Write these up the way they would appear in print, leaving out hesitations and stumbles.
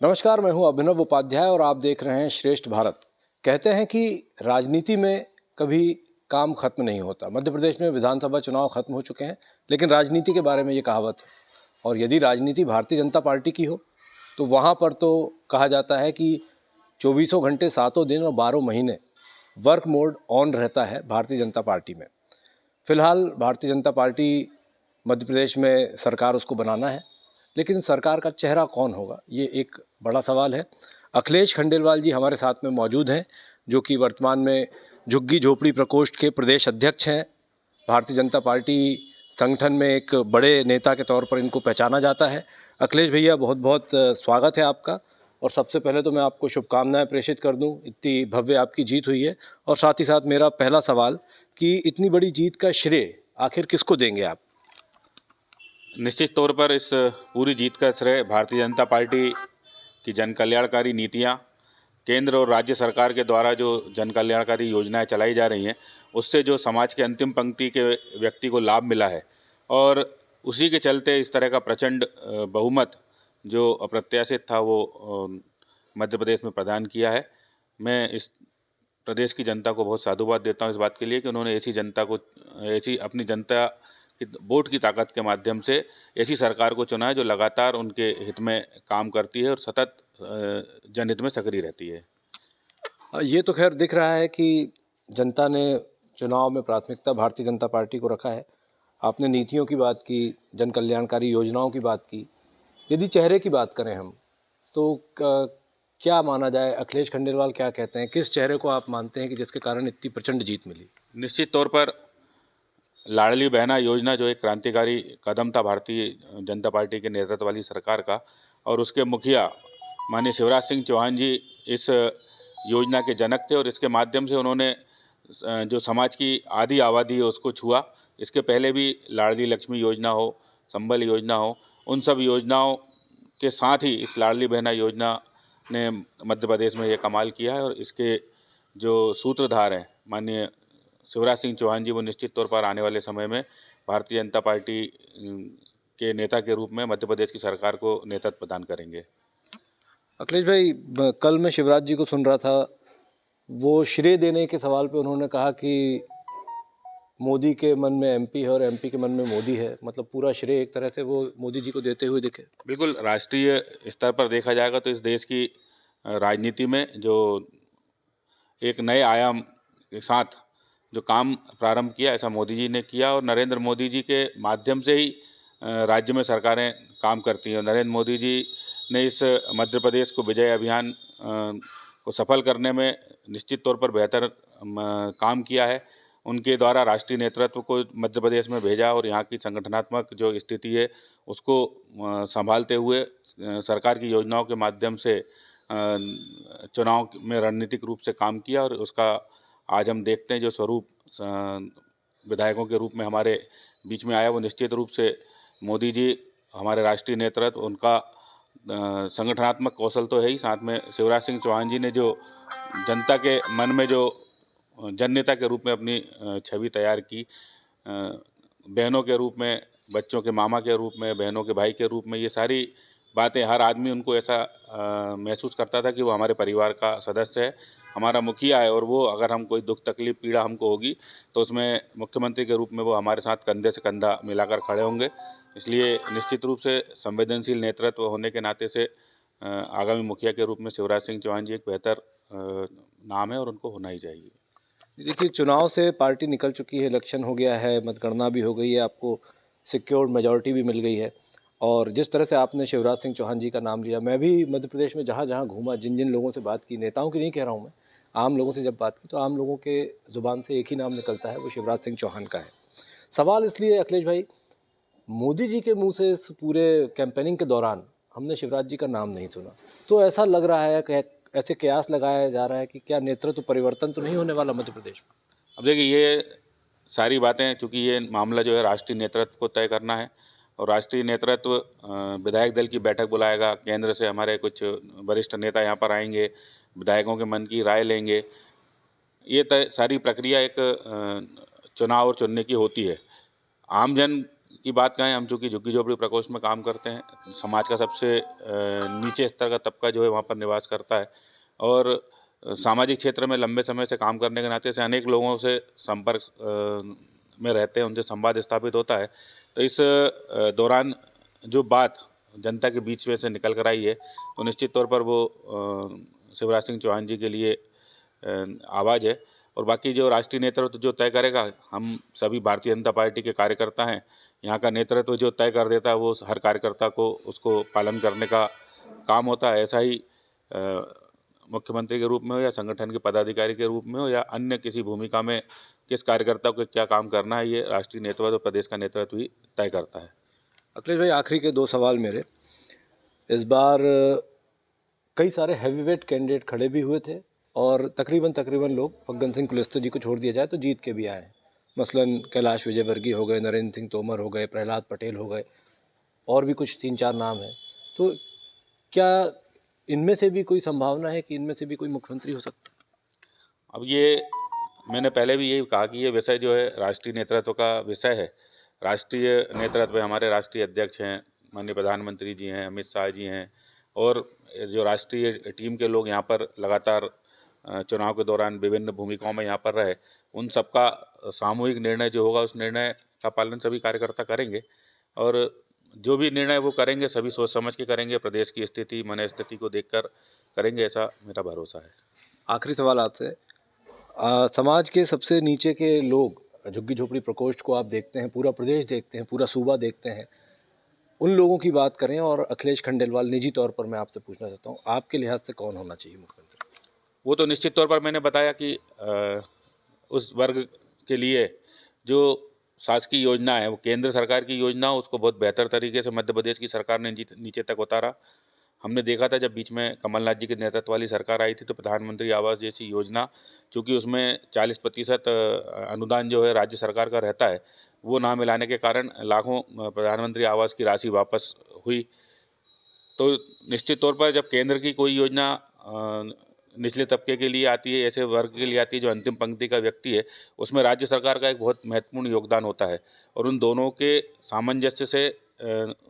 नमस्कार, मैं हूं अभिनव उपाध्याय और आप देख रहे हैं श्रेष्ठ भारत। कहते हैं कि राजनीति में कभी काम खत्म नहीं होता। मध्य प्रदेश में विधानसभा चुनाव खत्म हो चुके हैं, लेकिन राजनीति के बारे में ये कहावत है। और यदि राजनीति भारतीय जनता पार्टी की हो तो वहाँ पर तो कहा जाता है कि चौबीसों घंटे, सातों दिन और 12 महीने वर्क मोड ऑन रहता है भारतीय जनता पार्टी में। फिलहाल भारतीय जनता पार्टी मध्य प्रदेश में सरकार उसको बनाना है, लेकिन सरकार का चेहरा कौन होगा, ये एक बड़ा सवाल है। अखिलेश खंडेलवाल जी हमारे साथ में मौजूद हैं, जो कि वर्तमान में झुग्गी झोपड़ी प्रकोष्ठ के प्रदेश अध्यक्ष हैं। भारतीय जनता पार्टी संगठन में एक बड़े नेता के तौर पर इनको पहचाना जाता है। अखिलेश भैया, बहुत बहुत स्वागत है आपका। और सबसे पहले तो मैं आपको शुभकामनाएं प्रेषित कर दूं, इतनी भव्य आपकी जीत हुई है। और साथ ही साथ मेरा पहला सवाल कि इतनी बड़ी जीत का श्रेय आखिर किसको देंगे आप? निश्चित तौर पर इस पूरी जीत का श्रेय भारतीय जनता पार्टी की जन कल्याणकारी नीतियाँ, केंद्र और राज्य सरकार के द्वारा जो जन कल्याणकारी योजनाएं चलाई जा रही हैं, उससे जो समाज के अंतिम पंक्ति के व्यक्ति को लाभ मिला है और उसी के चलते इस तरह का प्रचंड बहुमत जो अप्रत्याशित था वो मध्य प्रदेश में प्रदान किया है। मैं इस प्रदेश की जनता को बहुत साधुवाद देता हूँ इस बात के लिए कि उन्होंने ऐसी अपनी जनता कि वोट की ताकत के माध्यम से ऐसी सरकार को चुना है जो लगातार उनके हित में काम करती है और सतत जनहित में सक्रिय रहती है। ये तो खैर दिख रहा है कि जनता ने चुनाव में प्राथमिकता भारतीय जनता पार्टी को रखा है। आपने नीतियों की बात की, जन कल्याणकारी योजनाओं की बात की। यदि चेहरे की बात करें हम, तो क्या माना जाए? अखिलेश खंडेलवाल क्या कहते हैं, किस चेहरे को आप मानते हैं कि जिसके कारण इतनी प्रचंड जीत मिली? निश्चित तौर पर लाडली बहना योजना जो एक क्रांतिकारी कदम था भारतीय जनता पार्टी के नेतृत्व वाली सरकार का, और उसके मुखिया माननीय शिवराज सिंह चौहान जी इस योजना के जनक थे और इसके माध्यम से उन्होंने जो समाज की आधी आबादी है उसको छुआ। इसके पहले भी लाडली लक्ष्मी योजना हो, संबल योजना हो, उन सब योजनाओं के साथ ही इस लाडली बहना योजना ने मध्य प्रदेश में ये कमाल किया है और इसके जो सूत्रधार हैं माननीय शिवराज सिंह चौहान जी, वो निश्चित तौर पर आने वाले समय में भारतीय जनता पार्टी के नेता के रूप में मध्य प्रदेश की सरकार को नेतृत्व प्रदान करेंगे। अखिलेश भाई, कल मैं शिवराज जी को सुन रहा था, वो श्रेय देने के सवाल पे उन्होंने कहा कि मोदी के मन में एमपी है और एमपी के मन में मोदी है। मतलब पूरा श्रेय एक तरह से वो मोदी जी को देते हुए दिखे। बिल्कुल, राष्ट्रीय स्तर पर देखा जाएगा तो इस देश की राजनीति में जो एक नए आयाम के साथ जो काम प्रारंभ किया, ऐसा मोदी जी ने किया और नरेंद्र मोदी जी के माध्यम से ही राज्य में सरकारें काम करती हैं। नरेंद्र मोदी जी ने इस मध्य प्रदेश को विजय अभियान को सफल करने में निश्चित तौर पर बेहतर काम किया है। उनके द्वारा राष्ट्रीय नेतृत्व को मध्य प्रदेश में भेजा और यहाँ की संगठनात्मक जो स्थिति है उसको संभालते हुए सरकार की योजनाओं के माध्यम से चुनाव में रणनीतिक रूप से काम किया और उसका आज हम देखते हैं जो स्वरूप विधायकों के रूप में हमारे बीच में आया, वो निश्चित रूप से मोदी जी, हमारे राष्ट्रीय नेतृत्व, उनका संगठनात्मक कौशल तो है ही, साथ में शिवराज सिंह चौहान जी ने जो जनता के मन में जो जननेता के रूप में अपनी छवि तैयार की, बहनों के रूप में, बच्चों के मामा के रूप में, बहनों के भाई के रूप में, ये सारी बातें हर आदमी उनको ऐसा महसूस करता था कि वो हमारे परिवार का सदस्य है, हमारा मुखिया है और वो अगर हम कोई दुख तकलीफ पीड़ा हमको होगी तो उसमें मुख्यमंत्री के रूप में वो हमारे साथ कंधे से कंधा मिलाकर खड़े होंगे। इसलिए निश्चित रूप से संवेदनशील नेतृत्व होने के नाते से आगामी मुखिया के रूप में शिवराज सिंह चौहान जी एक बेहतर नाम है और उनको होना ही चाहिए। देखिए, चुनाव से पार्टी निकल चुकी है, इलेक्शन हो गया है, मतगणना भी हो गई है, आपको सिक्योर्ड मेजॉरिटी भी मिल गई है। और जिस तरह से आपने शिवराज सिंह चौहान जी का नाम लिया, मैं भी मध्य प्रदेश में जहाँ जहाँ घूमा, जिन जिन लोगों से बात की, नेताओं की नहीं कह रहा हूँ मैं, आम लोगों से जब बात की, तो आम लोगों के ज़ुबान से एक ही नाम निकलता है, वो शिवराज सिंह चौहान का है। सवाल इसलिए अखिलेश भाई, मोदी जी के मुंह से इस पूरे कैंपेनिंग के दौरान हमने शिवराज जी का नाम नहीं सुना। तो ऐसा लग रहा है कि ऐसे कयास लगाया जा रहा है कि क्या नेतृत्व परिवर्तन तो नहीं होने वाला मध्य प्रदेश में? अब देखिए, ये सारी बातें, चूँकि ये मामला जो है राष्ट्रीय नेतृत्व को तय करना है और राष्ट्रीय नेतृत्व विधायक दल की बैठक बुलाएगा, केंद्र से हमारे कुछ वरिष्ठ नेता यहाँ पर आएंगे, विधायकों के मन की राय लेंगे। ये तय सारी प्रक्रिया एक चुनाव और चुनने की होती है। आमजन की बात करें, हम चूँकि झुग्गी झोपड़ी प्रकोष्ठ में काम करते हैं, समाज का सबसे नीचे स्तर का तबका जो है वहाँ पर निवास करता है और सामाजिक क्षेत्र में लंबे समय से काम करने के नाते से अनेक लोगों से संपर्क में रहते हैं, उनसे संवाद स्थापित होता है। तो इस दौरान जो बात जनता के बीच में से निकल कर आई है, तो निश्चित तौर पर वो शिवराज सिंह चौहान जी के लिए आवाज़ है। और बाकी जो राष्ट्रीय नेतृत्व जो तय करेगा, हम सभी भारतीय जनता पार्टी के कार्यकर्ता हैं, यहाँ का नेतृत्व जो तय कर देता है वो हर कार्यकर्ता को उसको पालन करने का काम होता है। ऐसा ही मुख्यमंत्री के रूप में हो या संगठन के पदाधिकारी के रूप में हो या अन्य किसी भूमिका में किस कार्यकर्ता को क्या काम करना है, ये राष्ट्रीय नेतृत्व प्रदेश का नेतृत्व ही तय करता है। अखिलेश भाई, आखिरी के 2 सवाल मेरे। इस बार कई सारे हैवीवेट कैंडिडेट खड़े भी हुए थे और तकरीबन लोग, फग्गन सिंह कुलस्ते जी को छोड़ दिया जाए तो जीत के भी आए हैं। मसलन कैलाश विजयवर्गीय हो गए, नरेंद्र सिंह तोमर हो गए, प्रहलाद पटेल हो गए, और भी कुछ 3-4 नाम हैं। तो क्या इनमें से भी कोई संभावना है कि इनमें से भी कोई मुख्यमंत्री हो सकता है? अब ये मैंने पहले भी यही कहा कि ये विषय जो है राष्ट्रीय नेतृत्व का विषय है। राष्ट्रीय नेतृत्व में हमारे राष्ट्रीय अध्यक्ष हैं, माननीय प्रधानमंत्री जी हैं, अमित शाह जी हैं, और जो राष्ट्रीय टीम के लोग यहाँ पर लगातार चुनाव के दौरान विभिन्न भूमिकाओं में यहाँ पर रहे, उन सबका सामूहिक निर्णय जो होगा उस निर्णय का पालन सभी कार्यकर्ता करेंगे और जो भी निर्णय वो करेंगे सभी सोच समझ के करेंगे, प्रदेश की स्थिति, मन स्थिति को देखकर करेंगे, ऐसा मेरा भरोसा है। आखिरी सवाल आपसे, समाज के सबसे नीचे के लोग, झुग्गी झोपड़ी प्रकोष्ठ को आप देखते हैं, पूरा प्रदेश देखते हैं, पूरा सूबा देखते हैं, उन लोगों की बात करें और अखिलेश खंडेलवाल निजी तौर पर मैं आपसे पूछना चाहता हूँ, आपके लिहाज से कौन होना चाहिए मुख्यमंत्री? वो तो निश्चित तौर पर मैंने बताया कि उस वर्ग के लिए जो शासकीय योजना है, वो केंद्र सरकार की योजना हो, उसको बहुत बेहतर तरीके से मध्य प्रदेश की सरकार ने नीचे तक उतारा। हमने देखा था जब बीच में कमलनाथ जी के नेतृत्व वाली सरकार आई थी तो प्रधानमंत्री आवास जैसी योजना, चूँकि उसमें 40% अनुदान जो है राज्य सरकार का रहता है, वो ना मिलाने के कारण लाखों प्रधानमंत्री आवास की राशि वापस हुई। तो निश्चित तौर पर जब केंद्र की कोई योजना निचले तबके के लिए आती है, ऐसे वर्ग के लिए आती है जो अंतिम पंक्ति का व्यक्ति है, उसमें राज्य सरकार का एक बहुत महत्वपूर्ण योगदान होता है और उन दोनों के सामंजस्य से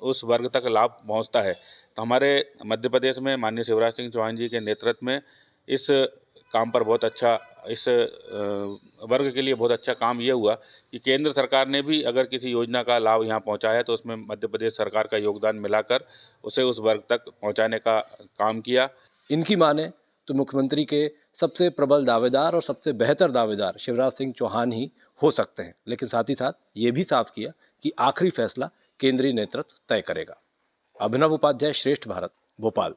उस वर्ग तक लाभ पहुंचता है। तो हमारे मध्य प्रदेश में माननीय शिवराज सिंह चौहान जी के नेतृत्व में इस काम पर बहुत अच्छा, इस वर्ग के लिए बहुत अच्छा काम ये हुआ कि केंद्र सरकार ने भी अगर किसी योजना का लाभ यहाँ पहुँचाया है तो उसमें मध्य प्रदेश सरकार का योगदान मिलाकर उसे उस वर्ग तक पहुँचाने का काम किया। इनकी माने तो मुख्यमंत्री के सबसे प्रबल दावेदार और सबसे बेहतर दावेदार शिवराज सिंह चौहान ही हो सकते हैं, लेकिन साथ ही साथ ये भी साफ किया कि आखिरी फैसला केंद्रीय नेतृत्व तय करेगा। अभिनव उपाध्याय, श्रेष्ठ भारत, भोपाल।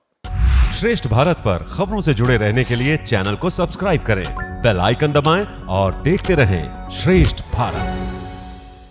श्रेष्ठ भारत पर खबरों से जुड़े रहने के लिए चैनल को सब्सक्राइब करें, बेल आइकन दबाएं और देखते रहें श्रेष्ठ भारत।